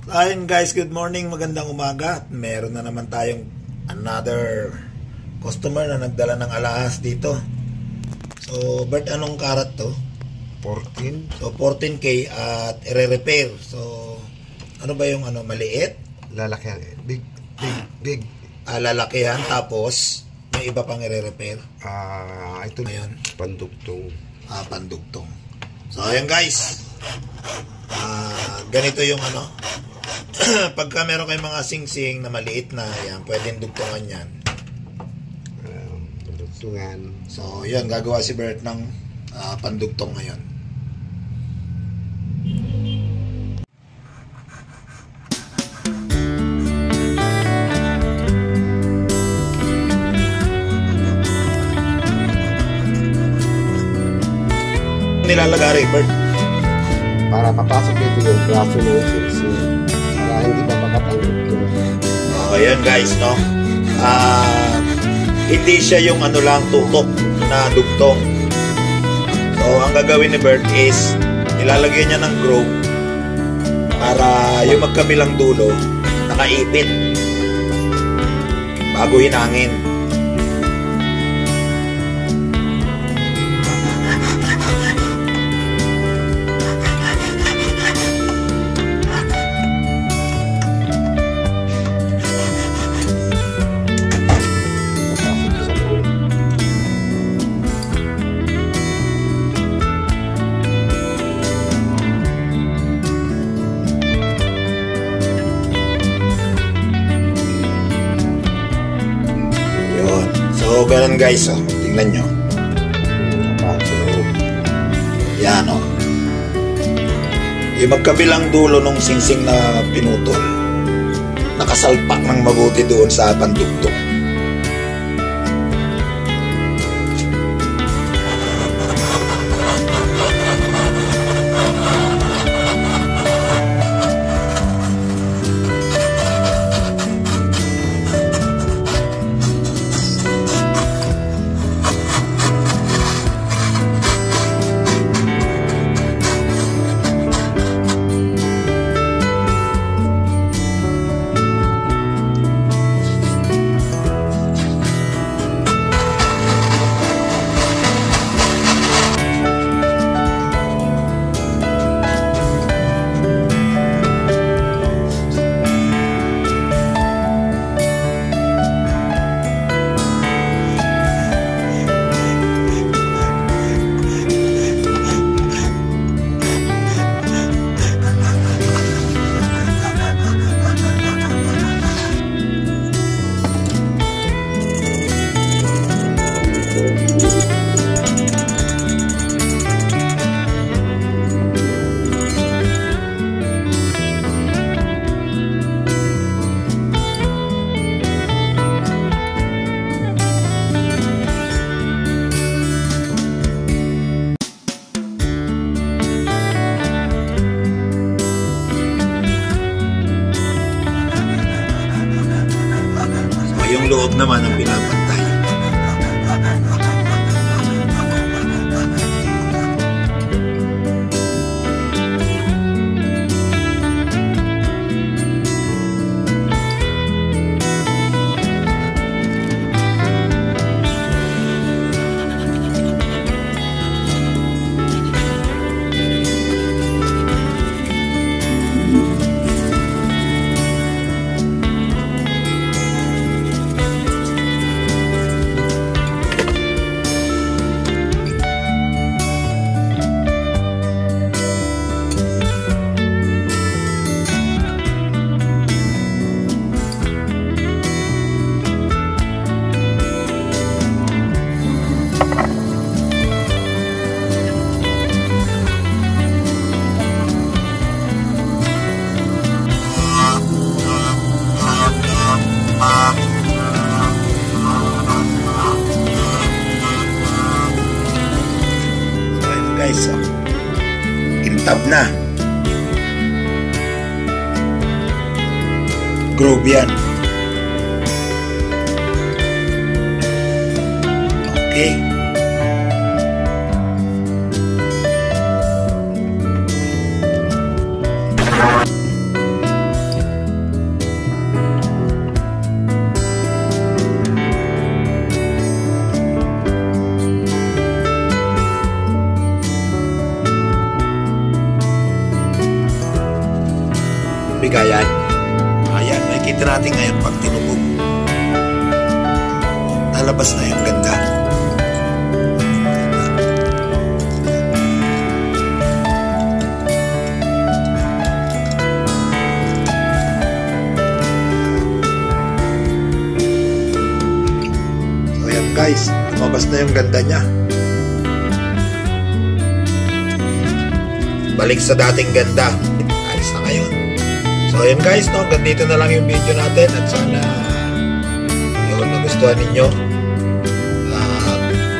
Ayun guys, good morning, magandang umaga. Meron na naman tayong another customer na nagdala ng alahas dito. So, Bert, anong karat to? 14. So, 14K at i-repair. So, ano ba yung maliit? Lalaki yan. Big. Lalakihan, tapos may iba pang i-repair. Ito ngayon. Pandugtong. Pandugtong. So, ayan guys. Ganito yung pagka meron kayong mga sing-sing na maliit na yan, pwedeng dugtungan yan. Pandugtungan. So, yun, gagawa si Bert ng pandugtong ngayon. Nilalagay, Bert? Para papasok dito yung braso ng sing-sing. Para hindi pa makapandugtong. Ayan guys, no? Hindi siya yung lang tutok na dugtong. So, ang gagawin ni Bert is ilalagay niya ng groove para yung magkabilang dulo nakaipit bago hinangin. So, ganun guys, tingnan nyo. Yan, yung magkabilang dulo ng singsing na pinutol, nakasalpak ng mabuti doon sa pandugtong. Yung loob naman ang pinapantay. Guys, kintab na. Groove yan. Okay. bigayan. Ayan, nakikita natin ngayon pag tinubog. Nalabas na yung ganda. So ayan guys, lumabas na yung ganda niya. Balik sa dating ganda. Alis na ngayon. So ayan guys, no, hanggang dito na lang yung video natin at sana yun, nagustuhan ninyo.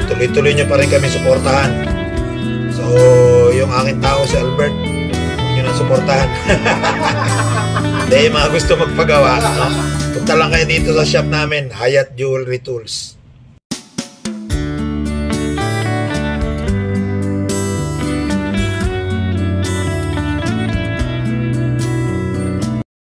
Tuloy-tuloy nyo pa rin kami suportahan. So yung aking tao si Albert, huwag nyo na suportahan. Dahil mga gusto magpagawa, punta lang kayo dito sa shop namin, Hayat Jewelry Tools.